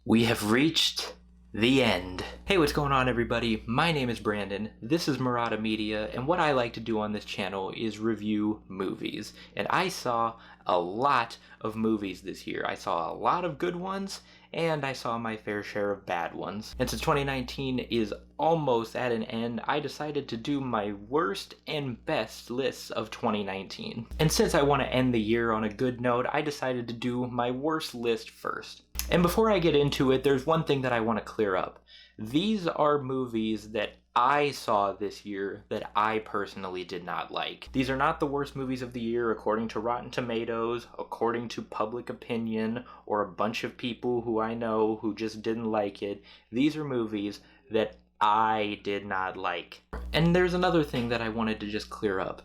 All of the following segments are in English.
We have reached the end. Hey, what's going on, everybody? My name is Brandon, this is Murata Media, and what I like to do on this channel is review movies. And I saw a lot of movies this year. I saw a lot of good ones, and I saw my fair share of bad ones. And since 2019 is almost at an end, I decided to do my worst and best lists of 2019. And since I want to end the year on a good note, I decided to do my worst list first. And before I get into it, there's one thing that I want to clear up. These are movies that I saw this year that I personally did not like. These are not the worst movies of the year according to Rotten Tomatoes, according to public opinion, or a bunch of people who I know who just didn't like it. These are movies that I did not like. And there's another thing that I wanted to just clear up.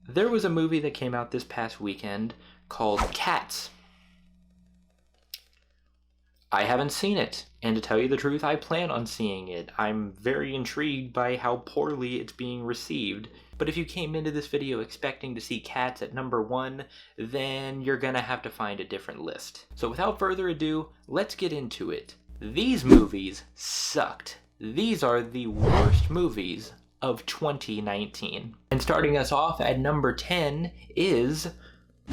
There was a movie that came out this past weekend called Cats. I haven't seen it, and to tell you the truth, I plan on seeing it. I'm very intrigued by how poorly it's being received. But if you came into this video expecting to see Cats at number 1, then you're gonna have to find a different list. So without further ado, let's get into it. These movies sucked. These are the worst movies of 2019. And starting us off at number 10 is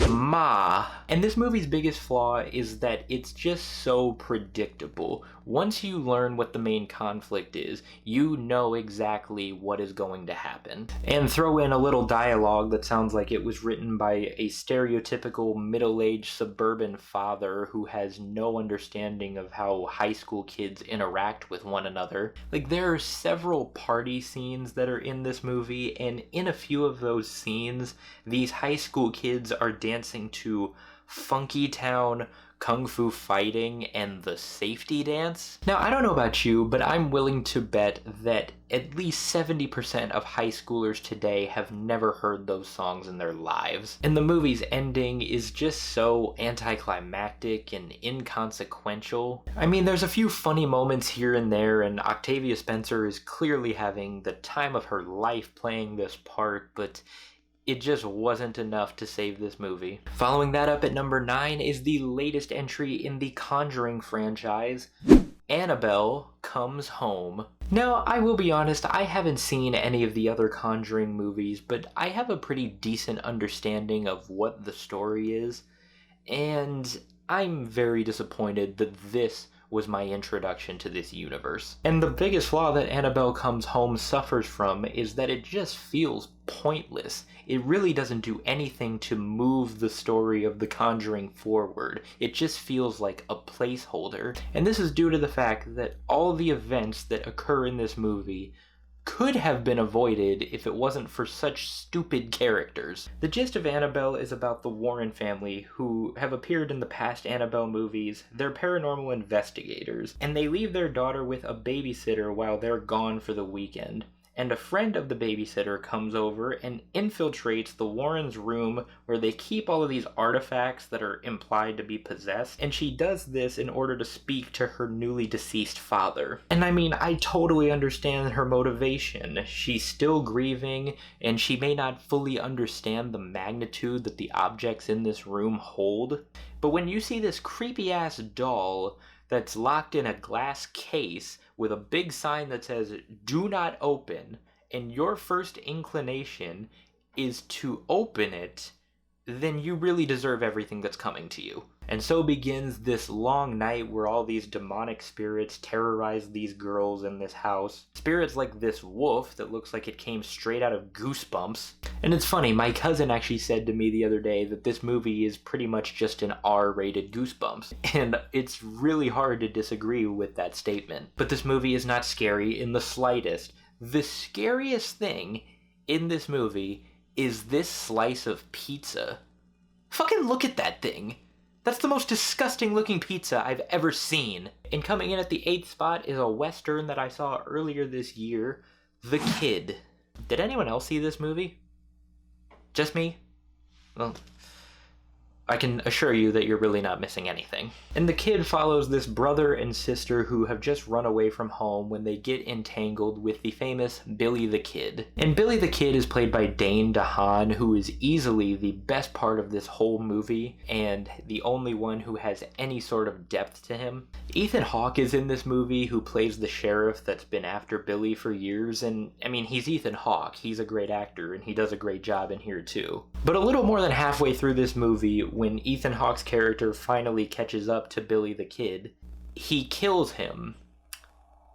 Ma. And this movie's biggest flaw is that it's just so predictable. Once you learn what the main conflict is, you know exactly what is going to happen. And throw in a little dialogue that sounds like it was written by a stereotypical middle-aged suburban father who has no understanding of how high school kids interact with one another. Like, there are several party scenes that are in this movie, and in a few of those scenes, these high school kids are dancing to Funky Town, Kung Fu Fighting, and the Safety Dance. Now, I don't know about you, but I'm willing to bet that at least 70% of high schoolers today have never heard those songs in their lives. And the movie's ending is just so anticlimactic and inconsequential. I mean, there's a few funny moments here and there, and Octavia Spencer is clearly having the time of her life playing this part, but it just wasn't enough to save this movie. Following that up at number 9 is the latest entry in the Conjuring franchise, Annabelle Comes Home. Now, I will be honest, I haven't seen any of the other Conjuring movies, but I have a pretty decent understanding of what the story is, and I'm very disappointed that this was my introduction to this universe. And the biggest flaw that Annabelle Comes Home suffers from is that it just feels pointless. It really doesn't do anything to move the story of The Conjuring forward. It just feels like a placeholder. And this is due to the fact that all the events that occur in this movie could have been avoided if it wasn't for such stupid characters. The gist of Annabelle is about the Warren family, who have appeared in the past Annabelle movies. They're paranormal investigators, and they leave their daughter with a babysitter while they're gone for the weekend. And a friend of the babysitter comes over and infiltrates the Warrens' room where they keep all of these artifacts that are implied to be possessed, and she does this in order to speak to her newly deceased father. And I mean, I totally understand her motivation. She's still grieving, and she may not fully understand the magnitude that the objects in this room hold. But when you see this creepy-ass doll that's locked in a glass case with a big sign that says, "Do not open," and your first inclination is to open it, then you really deserve everything that's coming to you. And so begins this long night where all these demonic spirits terrorize these girls in this house. Spirits like this wolf that looks like it came straight out of Goosebumps. And it's funny, my cousin actually said to me the other day that this movie is pretty much just an R-rated Goosebumps. And it's really hard to disagree with that statement. But this movie is not scary in the slightest. The scariest thing in this movie is this slice of pizza. Fucking look at that thing. That's the most disgusting looking pizza I've ever seen. And coming in at the 8th spot is a Western that I saw earlier this year, The Kid. Did anyone else see this movie? Just me? Well, I can assure you that you're really not missing anything. And the kid follows this brother and sister who have just run away from home when they get entangled with the famous Billy the Kid. And Billy the Kid is played by Dane DeHaan, who is easily the best part of this whole movie and the only one who has any sort of depth to him. Ethan Hawke is in this movie, who plays the sheriff that's been after Billy for years, and I mean, he's Ethan Hawke, he's a great actor, and he does a great job in here too. But a little more than halfway through this movie, when Ethan Hawke's character finally catches up to Billy the Kid, he kills him.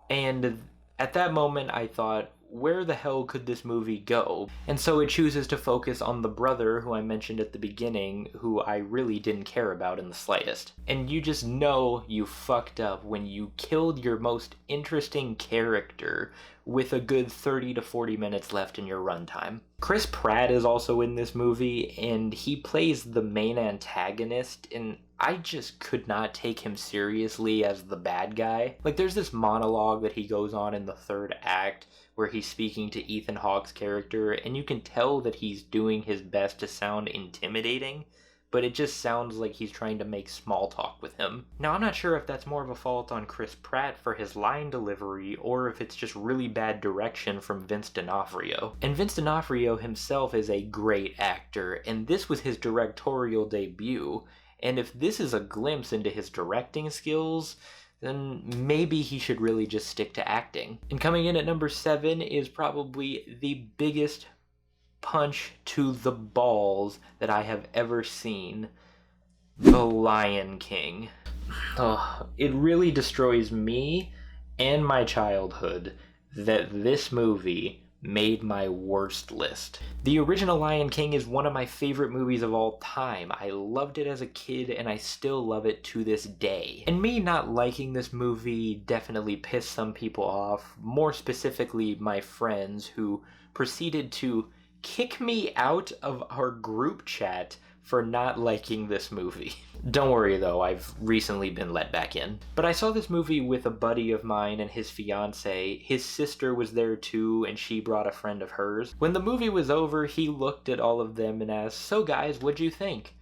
And at that moment I thought, where the hell could this movie go? And so it chooses to focus on the brother who I mentioned at the beginning, who I really didn't care about in the slightest. And you just know you fucked up when you killed your most interesting character with a good 30 to 40 minutes left in your runtime. Chris Pratt is also in this movie, and he plays the main antagonist, and I just could not take him seriously as the bad guy. Like, there's this monologue that he goes on in the third act where he's speaking to Ethan Hawke's character, and you can tell that he's doing his best to sound intimidating, but it just sounds like he's trying to make small talk with him. Now, I'm not sure if that's more of a fault on Chris Pratt for his line delivery, or if it's just really bad direction from Vince D'Onofrio. And Vince D'Onofrio himself is a great actor, and this was his directorial debut, and if this is a glimpse into his directing skills, then maybe he should really just stick to acting. And coming in at number 7 is probably the biggest punch to the balls that I have ever seen. The Lion King. Oh, it really destroys me and my childhood that this movie made my worst list. The original Lion King is one of my favorite movies of all time. I loved it as a kid and I still love it to this day. And me not liking this movie definitely pissed some people off, more specifically my friends, who proceeded to kick me out of our group chat for not liking this movie. Don't worry though, I've recently been let back in. But I saw this movie with a buddy of mine and his fiance. His sister was there too, and she brought a friend of hers. When the movie was over, he looked at all of them and asked, "So guys, what'd you think?"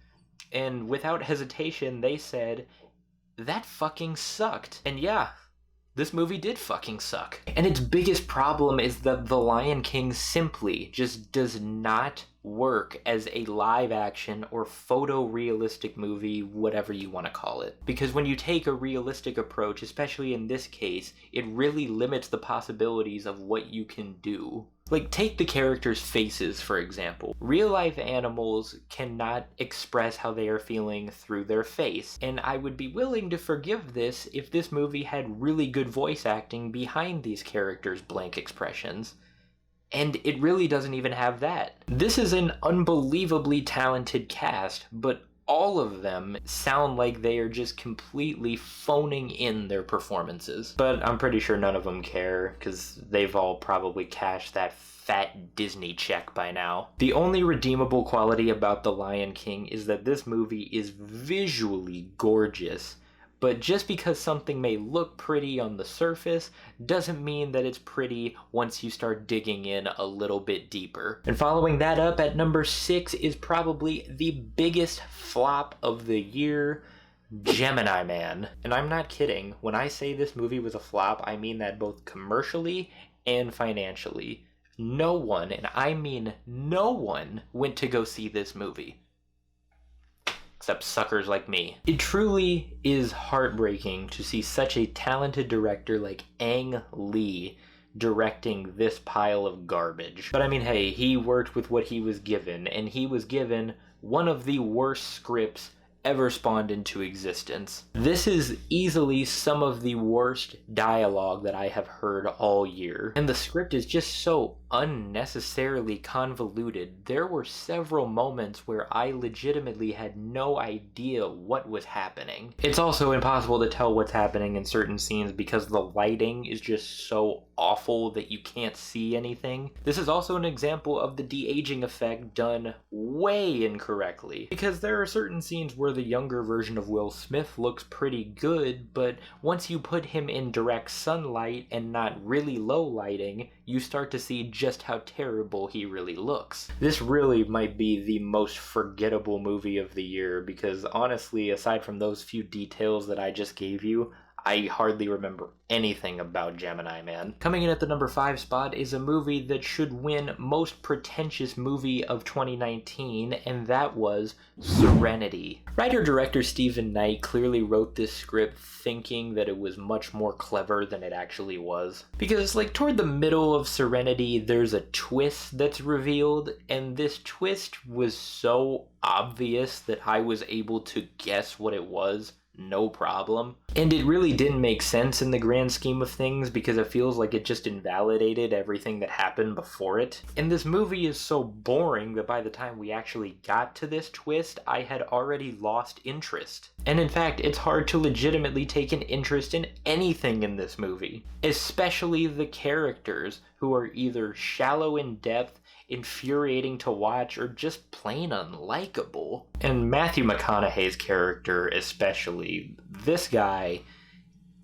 And without hesitation, they said, "That fucking sucked." And yeah, this movie did fucking suck. And its biggest problem is that The Lion King simply just does not work as a live action or photorealistic movie, whatever you want to call it. Because when you take a realistic approach, especially in this case, it really limits the possibilities of what you can do. Like, take the characters' faces, for example. Real-life animals cannot express how they are feeling through their face, and I would be willing to forgive this if this movie had really good voice acting behind these characters' blank expressions. And it really doesn't even have that. This is an unbelievably talented cast, but all of them sound like they are just completely phoning in their performances. But I'm pretty sure none of them care, because they've all probably cashed that fat Disney check by now. The only redeemable quality about The Lion King is that this movie is visually gorgeous. But just because something may look pretty on the surface doesn't mean that it's pretty once you start digging in a little bit deeper. And following that up at number 6 is probably the biggest flop of the year, Gemini Man. And I'm not kidding. When I say this movie was a flop, I mean that both commercially and financially. No one, and I mean no one, went to go see this movie. Except suckers like me. It truly is heartbreaking to see such a talented director like Ang Lee directing this pile of garbage. But I mean, hey, he worked with what he was given, and he was given one of the worst scripts ever spawned into existence. This is easily some of the worst dialogue that I have heard all year. And the script is just so unnecessarily convoluted. There were several moments where I legitimately had no idea what was happening. It's also impossible to tell what's happening in certain scenes because the lighting is just so awful that you can't see anything. This is also an example of the de-aging effect done way incorrectly, because there are certain scenes where where the younger version of Will Smith looks pretty good, but once you put him in direct sunlight and not really low lighting, you start to see just how terrible he really looks. This really might be the most forgettable movie of the year because honestly, aside from those few details that I just gave you, I hardly remember anything about Gemini Man. Coming in at the number 5 spot is a movie that should win Most Pretentious Movie of 2019, and that was Serenity. Writer-director Stephen Knight clearly wrote this script thinking that it was much more clever than it actually was. Because, like, toward the middle of Serenity, there's a twist that's revealed, and this twist was so obvious that I was able to guess what it was. No problem. And it really didn't make sense in the grand scheme of things because it feels like it just invalidated everything that happened before it. And this movie is so boring that by the time we actually got to this twist, I had already lost interest. And in fact, it's hard to legitimately take an interest in anything in this movie. Especially the characters, who are either shallow in depth, infuriating to watch, or just plain unlikable. And Matthew McConaughey's character especially, this guy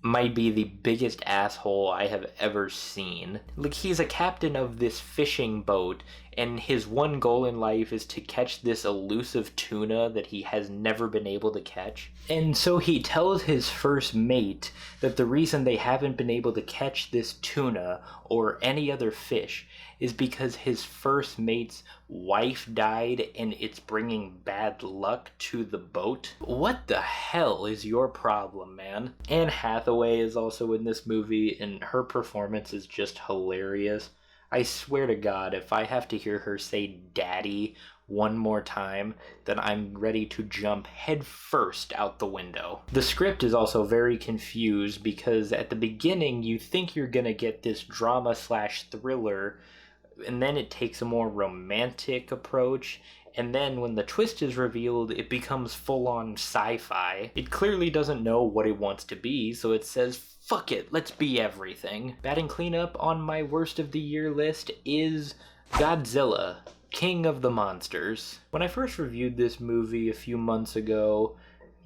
might be the biggest asshole I have ever seen. Like, he's a captain of this fishing boat, and his one goal in life is to catch this elusive tuna that he has never been able to catch. And so he tells his first mate that the reason they haven't been able to catch this tuna or any other fish is because his first mate's wife died and it's bringing bad luck to the boat. What the hell is your problem, man? Anne Hathaway is also in this movie and her performance is just hilarious. I swear to God, if I have to hear her say daddy one more time, then I'm ready to jump head first out the window. The script is also very confused because at the beginning you think you're gonna get this drama slash thriller, and then it takes a more romantic approach, and then when the twist is revealed, it becomes full-on sci-fi. It clearly doesn't know what it wants to be, so it says, fuck it, let's be everything. Batting cleanup on my worst of the year list is Godzilla, King of the Monsters. When I first reviewed this movie a few months ago,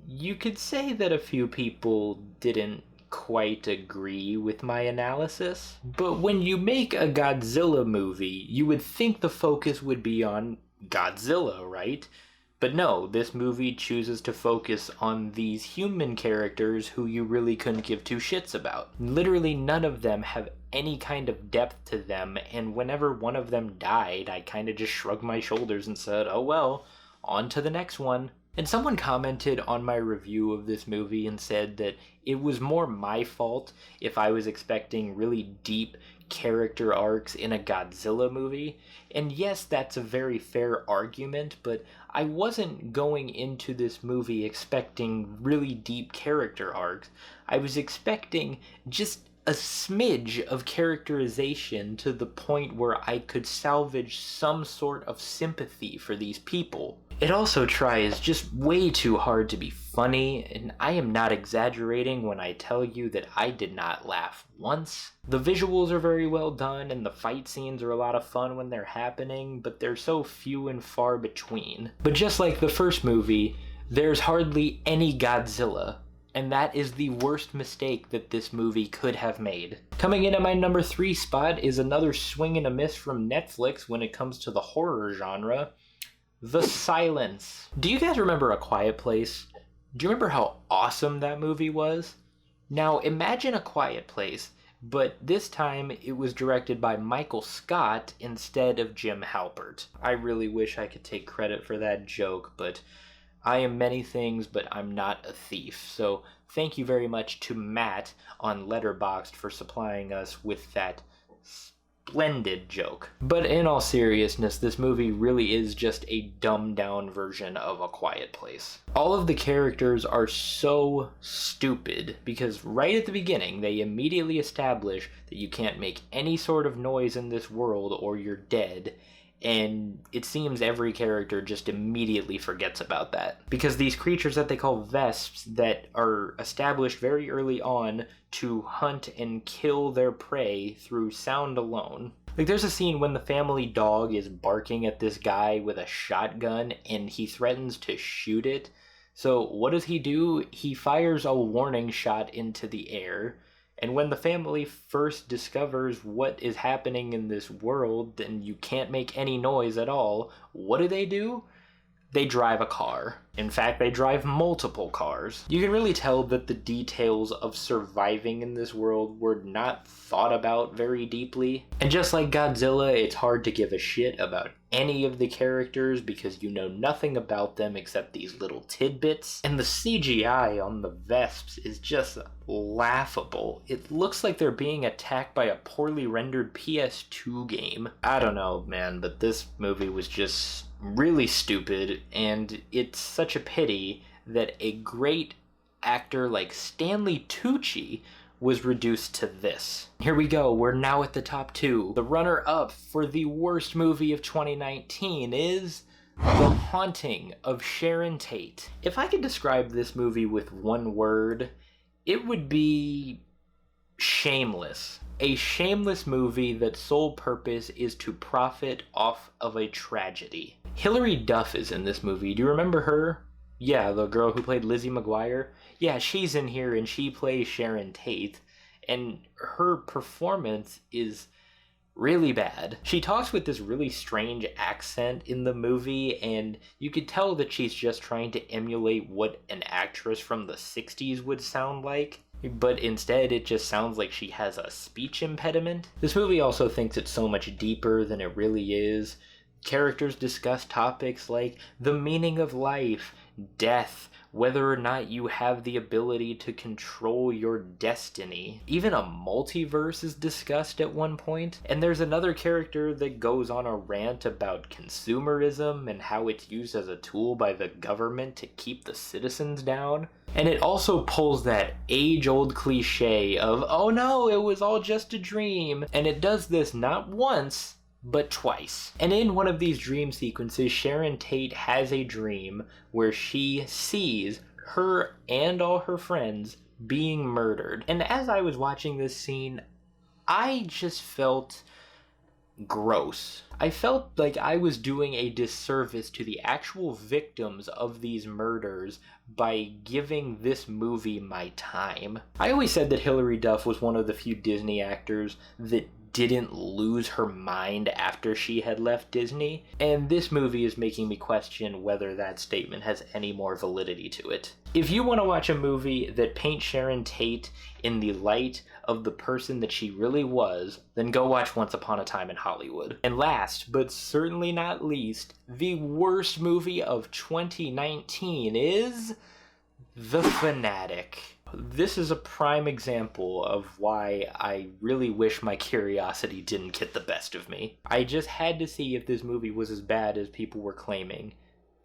you could say that a few people didn't quite agree with my analysis. But when you make a Godzilla movie, you would think the focus would be on Godzilla, right? But no, this movie chooses to focus on these human characters who you really couldn't give two shits about. Literally none of them have any kind of depth to them, and whenever one of them died, I kind of just shrugged my shoulders and said, oh well, on to the next one. And someone commented on my review of this movie and said that it was more my fault if I was expecting really deep character arcs in a Godzilla movie. And yes, that's a very fair argument, but I wasn't going into this movie expecting really deep character arcs. I was expecting just a smidge of characterization to the point where I could salvage some sort of sympathy for these people. It also tries just way too hard to be funny, and I am not exaggerating when I tell you that I did not laugh once. The visuals are very well done, and the fight scenes are a lot of fun when they're happening, but they're so few and far between. But just like the first movie, there's hardly any Godzilla. And that is the worst mistake that this movie could have made. Coming in at my number 3 spot is another swing and a miss from Netflix when it comes to the horror genre, The Silence. Do you guys remember A Quiet Place? Do you remember how awesome that movie was? Now imagine A Quiet Place, but this time it was directed by Michael Scott instead of Jim Halpert. I really wish I could take credit for that joke, but I am many things, but I'm not a thief. So thank you very much to Matt on Letterboxd for supplying us with that splendid joke. But in all seriousness, this movie really is just a dumbed down version of A Quiet Place. All of the characters are so stupid because right at the beginning, they immediately establish that you can't make any sort of noise in this world or you're dead. And it seems every character just immediately forgets about that. Because these creatures that they call vesps that are established very early on to hunt and kill their prey through sound alone. Like there's a scene when the family dog is barking at this guy with a shotgun and he threatens to shoot it. So what does he do? He fires a warning shot into the air. And when the family first discovers what is happening in this world, and you can't make any noise at all, what do? They drive a car. In fact, they drive multiple cars. You can really tell that the details of surviving in this world were not thought about very deeply. And just like Godzilla, it's hard to give a shit about any of the characters because you know nothing about them except these little tidbits. And the CGI on the Vesps is just laughable. It looks like they're being attacked by a poorly rendered PS2 game. I don't know, man, but this movie was just really stupid, and it's such a pity that a great actor like Stanley Tucci was reduced to this. Here we go, we're now at the top 2. The runner-up for the worst movie of 2019 is The Haunting of Sharon Tate. If I could describe this movie with one word, it would be shameless. A shameless movie that's sole purpose is to profit off of a tragedy. Hilary Duff is in this movie. Do you remember her? Yeah, the girl who played Lizzie McGuire. Yeah, she's in here and she plays Sharon Tate. And her performance is really bad. She talks with this really strange accent in the movie, and you could tell that she's just trying to emulate what an actress from the 60s would sound like. But instead it just sounds like she has a speech impediment. This movie also thinks it's so much deeper than it really is. Characters discuss topics like the meaning of life, death, whether or not you have the ability to control your destiny. Even a multiverse is discussed at one point, and there's another character that goes on a rant about consumerism and how it's used as a tool by the government to keep the citizens down. And it also pulls that age-old cliche of, oh no, it was all just a dream. And it does this not once, but twice. And in one of these dream sequences, Sharon Tate has a dream where she sees her and all her friends being murdered. And as I was watching this scene, I just felt gross. I felt like I was doing a disservice to the actual victims of these murders by giving this movie my time. I always said that Hilary Duff was one of the few Disney actors that didn't lose her mind after she had left Disney, and this movie is making me question whether that statement has any more validity to it. If you want to watch a movie that paints Sharon Tate in the light of the person that she really was, then go watch Once Upon a Time in Hollywood. And last, but certainly not least, the worst movie of 2019 is The Phanatic. This is a prime example of why I really wish my curiosity didn't get the best of me. I just had to see if this movie was as bad as people were claiming.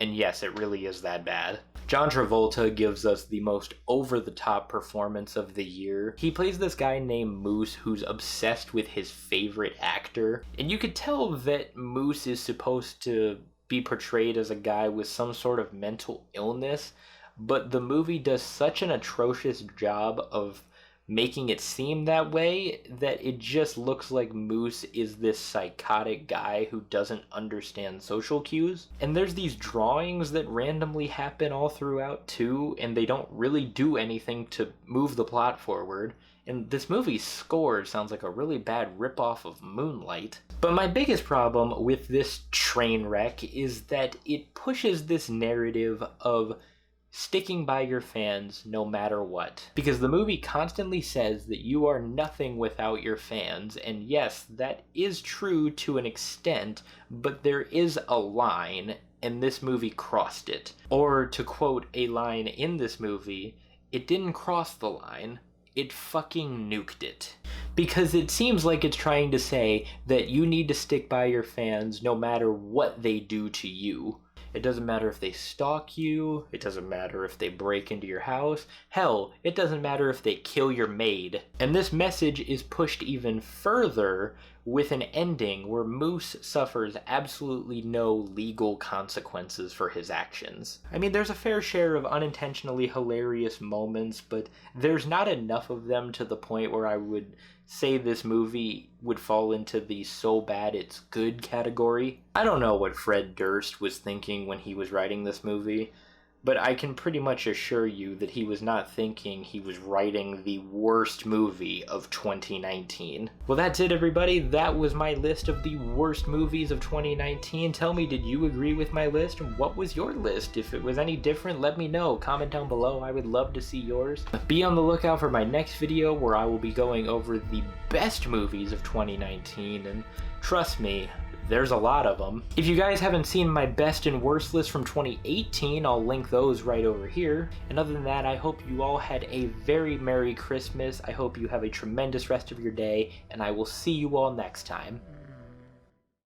And yes, it really is that bad. John Travolta gives us the most over-the-top performance of the year. He plays this guy named Moose who's obsessed with his favorite actor. And you could tell that Moose is supposed to be portrayed as a guy with some sort of mental illness, but the movie does such an atrocious job of making it seem that way that it just looks like Moose is this psychotic guy who doesn't understand social cues. And there's these drawings that randomly happen all throughout too, and they don't really do anything to move the plot forward. And this movie's score sounds like a really bad ripoff of Moonlight. But my biggest problem with this train wreck is that it pushes this narrative of sticking by your fans no matter what. Because the movie constantly says that you are nothing without your fans, and yes, that is true to an extent, but there is a line, and this movie crossed it. Or to quote a line in this movie, it didn't cross the line, it fucking nuked it. Because it seems like it's trying to say that you need to stick by your fans no matter what they do to you. It doesn't matter if they stalk you, it doesn't matter if they break into your house, hell, it doesn't matter if they kill your maid. And this message is pushed even further with an ending where Moose suffers absolutely no legal consequences for his actions. I mean, there's a fair share of unintentionally hilarious moments, but there's not enough of them to the point where I would say this movie would fall into the so bad it's good category. I don't know what Fred Durst was thinking when he was writing this movie, but I can pretty much assure you that he was not thinking he was writing the worst movie of 2019. Well, that's it, everybody. That was my list of the worst movies of 2019. Tell me, did you agree with my list? What was your list? If it was any different, let me know. Comment down below. I would love to see yours. Be on the lookout for my next video where I will be going over the best movies of 2019, and trust me, there's a lot of them. If you guys haven't seen my best and worst list from 2018, I'll link those right over here. And other than that, I hope you all had a very Merry Christmas. I hope you have a tremendous rest of your day, and I will see you all next time.